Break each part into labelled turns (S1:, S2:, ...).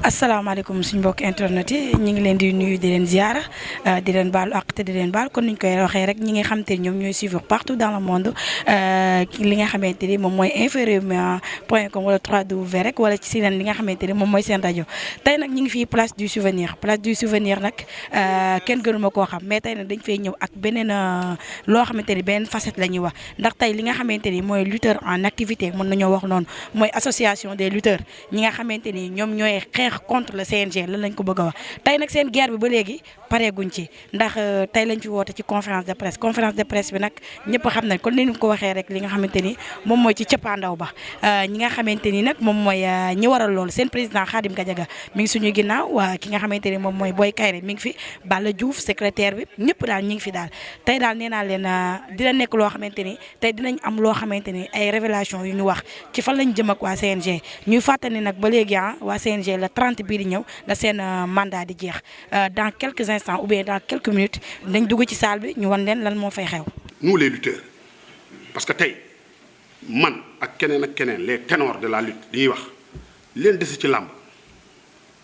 S1: asalaamaaleykum suñu mbokk internet yi ñu ngi leen di nuyu di leen ziara di leen baalu àq te di leen baal kon niñ koy waxee rek ñi nga xamante ni ñoom ñooy suivre partout dans le monde li nga xamante ni moom mooy infos.com wala 3W rek wala ci seen li nga xamante ni moom mooy seen rajo tey nag ñu ngi fii place du souvenir nag kenn gënuma koo xam mais tey nag dañ fay ñëw ak beneen loo xamante ni beneen facette la ñuy wax ndax tey li nga xamante ni mooy lutteur en activité mën nañoo wax noonu mooy association des lutteurs ñi nga xamante ni ñoom ñooy xeex contre le CNG lan lañ ko bëgg a wax tey nag seen guerre bi ba léegi pareeguñ ci ndax tey lañ fi woote ci conférence de presse bi nag ñëpp xam nañ kon ni ñu ko waxee rek li nga xamante ni moom mooy ci cëppaandaw ba ñi nga xamante ni nag moom mooy ñi waral loolu seen président Khadim Gadiaga mi ngi suñu ginnaaw ki nga xamante ni moom mooy Boy Kayre mi ngi fi Balla Diouf secrétaire bi ñëpp daal ñi ngi fi daal tey daal nee naa leen dina nekk loo xamante ni tey dinañ am loo xamante ni ay révélation yu ñu wax ci fan lañ jëm ak waa CNG ñuy fàttali nag ba léegi waa CNG la 30 bii di ñëw la seen mandat di jeex dans quelques instants ou bien dans quelques minutes dañ dugg ci salle bi ñu wan leen lan moo fay xew.
S2: nous les lutteurs parce que tey man ak keneen les ténors de la lutte li ñuy wax leen dese ci làmb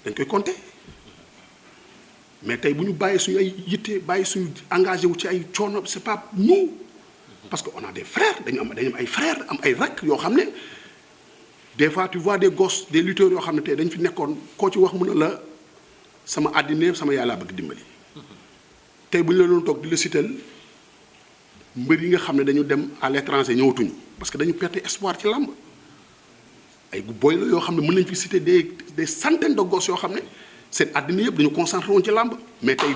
S2: dañ koy compter mais tey bu ñu bàyyi suñu ay yitte bàyyi suñu engagé wu ci ay coono c'est pas nous parce que on a des frères dañu am ay frères am ay rakk yoo xam ne. Des fois tu vois des gosses des lutteurs yoo xam ne tey dañ fi nekkoon koo ci wax mun na la sama àddina sama yàlla bëgg dimbali tey bu ñu la doon toog di la sital mbër yi nga xam ne dañu dem à l'étranger ñëwatuñu parce que dañu perte espoir ci làmb ay gu boy la yoo xam ne mën nañ fi citer des centaines de gosses yoo xam ne seen àddina yëpp dañu concentré woon ci làmb mais tey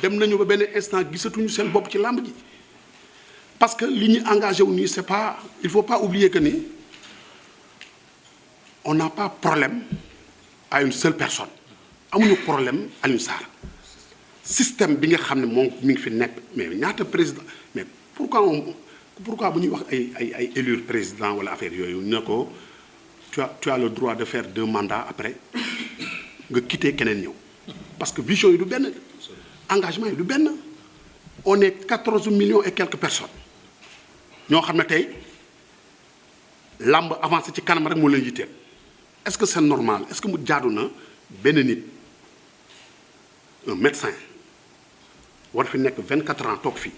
S2: dem nañ ba benn instant gisatuñu seen bopp ci làmb ji. Parce que li ñu engagé wu nii c'est pas il faut pas oublier que ni on n'a pas problème à une seule personne amuñu problème Alioune Sarr système bi nga xam ne moom mi ngi fi nekk mais ñaata président mais pourquoi bu ñuy wax ay élire président wala affaire yooyu ne ko tu as le droit de faire 2 mandats après nga quitter keneen ñëw parce que vision yi du benn engagement yi du benn on est 14 millions et quelques personnes. ñoo xam ne tey làmb avancé ci kanam rek moo leen yitteel est-ce que c'est normal est-ce que mu jaadu na benn nit un médecin war fi nekk 24 ans toog fii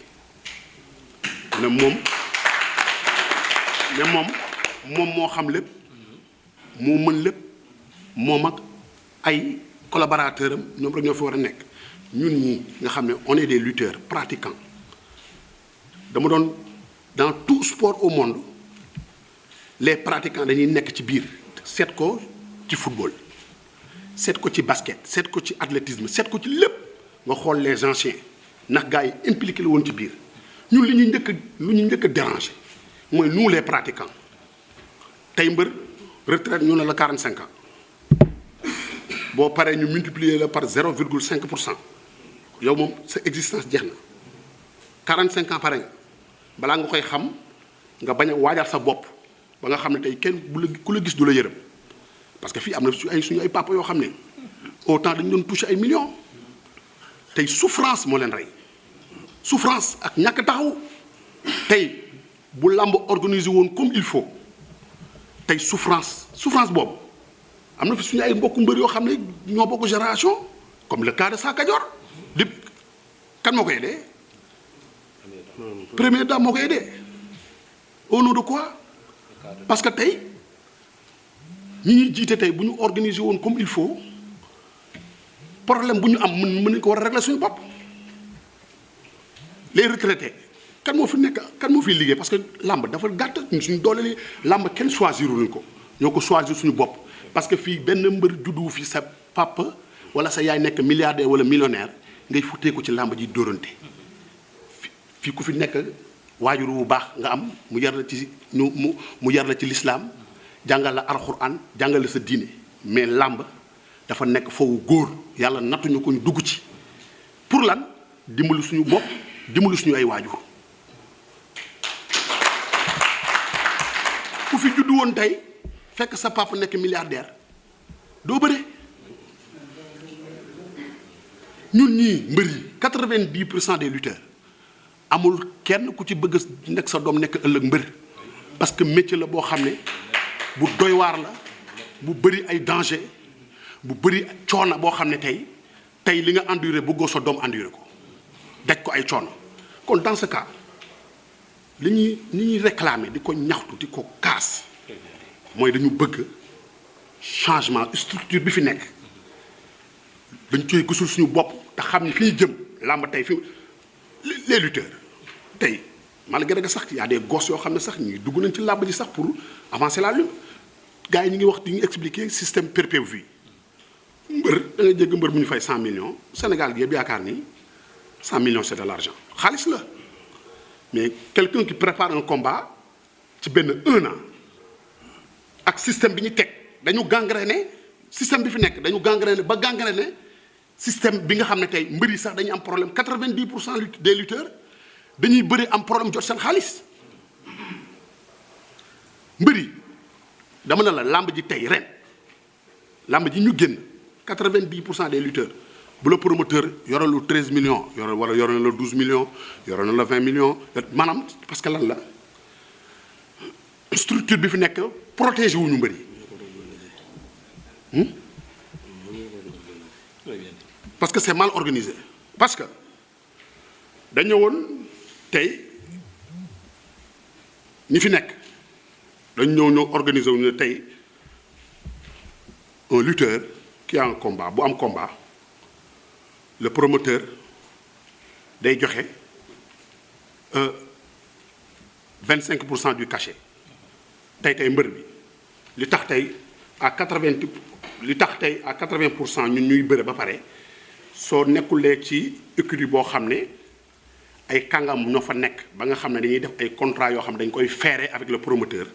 S2: ne moom moo xam lépp moo mën lépp moom ak ay collaborateurs am ñoom rek ñoo fi war a nekk ñun ñi nga xam ne on est des lutteurs pratiquants dama doon. Dans tout sport au monde les pratiquants dañuy nekk ci biir seet ko ci football seet ko ci basket seet ko ci athlétisme seet ko ci lépp nga xool les anciens ndax gars yi impliqué la woon ci biir ñun lu ñu njëkk a déranger mooy nous les pratiquants tey mbër retraite ñu ne la 45 ans boo paree ñu multiplier la par 0,5% yow moom sa existence jeex na 45 ans pare nga. balaa nga koy xam nga bañ a waajal sa bopp ba nga xam ne tey kenn ku la gis du la yërëm parce que fii am na suñu ay papa yoo xam ne autant dañu doon toucher ay millions tey souffrance moo leen rey souffrance ak ñàkk taxaw tey bu làmb organisé woon comme il faut tey souffrance boobu am na fi suñu ay mbokku mbër yoo xam ne ñoo bokk génération comme le cas de Sa Kajoor di kan moo koy dee. Première dame moo ko aidé au nom de quoi parce que tey ñi ñuy jiite tey bu ñu organiser woon comme il faut problème bu ñu am mën nañu ko war a régler suñu bopp les retraités kan moo fi nekk kan moo fiy liggéey parce que làmb dafa gàtt suñu doole li làmb kenn choisir luñ ko ñoo ko choisir suñu bopp parce que fii benn mbër juddu fi sa papa wala sa yaay nekk milliardaire wala millionnaire ngay futtee ko ci làmb ji dóorante. fii ku fi nekk waajur bu baax nga am mu yar la ci mu yar la ci lislaam jàngal la alxuraan jàngal la sa diine mais làmb dafa nekk foofu góor yàlla nattuñu ko ñu dugg ci pour lan dimbali suñu bopp dimbali suñu ay waajur ku fi juddu woon tey fekk sa papa nekk milliardaire doo bëre ñun ñii mbër yi 90% des lutteurs amul kenn ku ci bëgg nekk sa doom nekk ëllëg mbër parce que métier la boo xam ne bu doy waar la bu bëri ay danger bu bëri coono boo xam ne tey li nga enduré bëggoo sa doom enduré ko daj ko ay coono kon dans ce cas li ñuy réclamer di ko ñaxtu di ko kaas mooy dañu bëgg changement structure bi fi nekk dañ koy gisul suñu bopp te xam ni fi ñu jëm làmb tey fi les lutteurs tey malgré que sax y a des gosses yoo xam ne sax ñuy dugg nañ ci làmb ji sax pour avancer la lutte gars yi ñu ngi wax di ñu expliquer système perpétuel mbër da ngay jégg mbër bu ñu fay 100 millions Sénégal gi yëpp yaakaar ni 100 millions c'est de l'argent xaalis la mais quelqu'un qui prépare un combat ci benn 1 an ak système bi ñu teg dañu gangréné système bi fi nekk dañu gangréné système bi nga xam ne tey mbër yi sax dañuy am problème 90% des lutteurs dañuy bëri am problème jot seen xaalis mbër yi dama ne la làmb ji tey ren làmb ji ñu génn 90% des lutteurs bu la promoteur yore lu 13 millions yore na la 12 millions yore na la 20 millions maanaam parce que lan la structure bi fi nekk protéger wuñu mbër yi parce que c'est mal organisé parce que dañu woon tey ñi fi nekk dañu ñëw organiser wu ne tey un lutteur qui a un combat bu am combat le promoteur day joxe 25% du cachet tey mbër bi li tax tey à 80% ñun ñuy bëre ba pare soo nekkulee ci écurie boo xam ne ay kàngam ñoo fa nekk ba nga xam ne dañuy def ay contrat yoo xam ne dañ koy ferrer avec le promoteur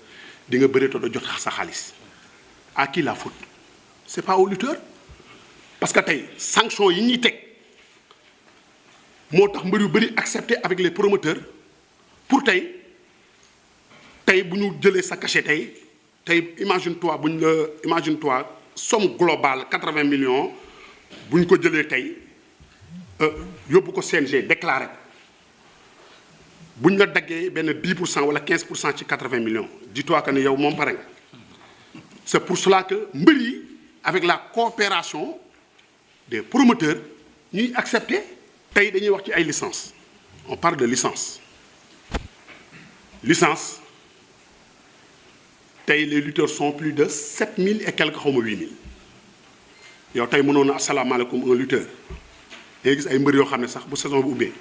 S2: di nga bëre te doo jot sa xaalis à qui la faute c'est pas au lutteur parce que tey sanction yi ñuy teg moo tax mbër yu bëri accepter avec les promoteurs pour tey bu ñu jëlee sa cachet tey imagine toi somme globale 80 millions bu ñu ko jëlee tey yóbbu ko CNG déclaré bu ñu la daggee benn 10% wala 15% ci 80 millions dis-toi que ne yow moom pare nga c'est pour cela que mbër yi avec la coopération des promoteurs ñuy accepter tey dañuy wax ci ay licence on parle de licence tey les lutteurs sont plus de 7000 et quelques xaw ma 8000 yow tey mënoon na asalaamaaleykum un lutteur day gis ay mbër yoo xam ne sax bu saison bu ubbee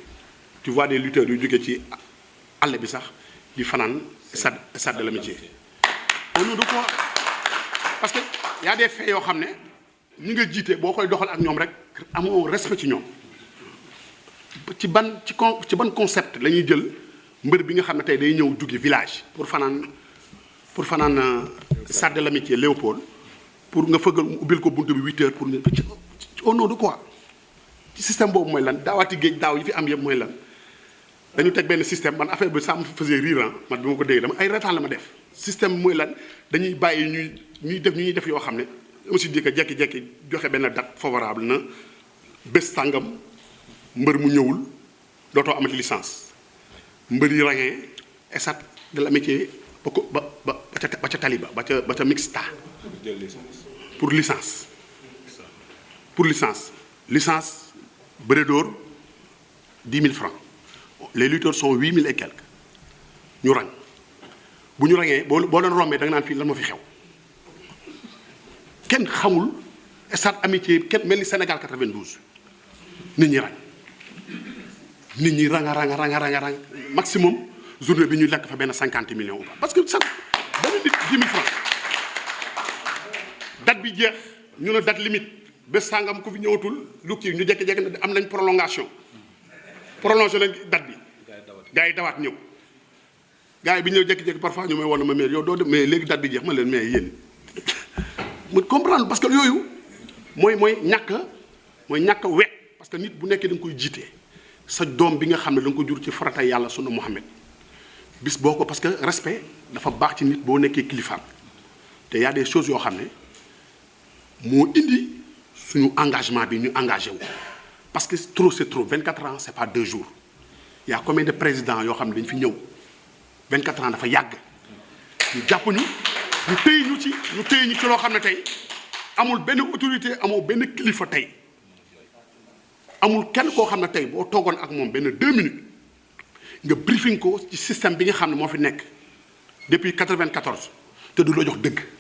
S2: tu vois des lutteurs yu jógee ci àll bi sax di fanaan stade de l'amitié au nom de quoi parce que y a des faits yoo xam ne ñi nga jiite boo koy doxal ak ñoom rek amoo respect ci ñoom ci ban concept la ñuy jël mbër bi nga xam ne tey day ñëw jóge village pour fanaan stade de l'amitié Léopold pour nga fëggal mu ubbil ko buntu bi 8 heures pour ne au nom de quoi ci système boobu mooy lan daawaati géej daaw yi fi am yëpp mooy lan dañu teg benn système man affaire bi ça me faisait rire man bi ma ko dégg dama ay retaan la ma def système mooy lan dañuy bàyyi ñuy def yoo xam ne dama si di ko jekki-jekki joxe benn date favorable na bés sàngam mbër mu ñëwul dootoo amati licence mbër yi ràññee stade de l'amitié ba ca taliba ba ca mixta pour licence bëre dóor 10 000 francs les lutteurs sont 8 000 et quelques ñu rang bu ñu rangee boo leen rombee da nga naan fii lan ma fi xew kenn xamul stade amitié kenn mel ni Sénégal 92 nit ñi rang maximum journée bi ñu lekk fa benn 50 millions ou pas parce que sax benn nit 10 000 francs date bi jeex ñu ne date limite bés sàngam ku fi ñëwatul lu kii ñu jékki-jékki ne am nañ prolongé nañ date bi gars yi dawaat ñëw gars yi bi ñëw jékki-jékki parfois ñu may woon ma mais yow doo dem mais léegi date bi jeex ma leen mais yéen mu comprendre parce que yooyu mooy ñàkk a wekk parce que nit bu nekkee da nga koy jiite sa doom bi nga xam ne da nga ko jur ci farata yàlla sunu Muhammad bis boo ko parce que respect dafa baax ci nit boo nekkee kilifaam te y a des choses yoo xam ne moo indi suñu engagement bi ñu engagé wu parce que trop c'est trop 24 ans c'est pas 2 jours y a combien de présidents yoo xam ne dañu fi ñëw 24 ans dafa yàgg ñu jàpp ñu ñu téye ñu ci loo xam ne tey amul benn autorité amul benn kilifa tey amul kenn koo xam ne tey boo toogoon ak moom benn 2 minutes nga briefing ko ci système bi nga xam ne moo fi nekk depuis 94 te du la jox dëgg.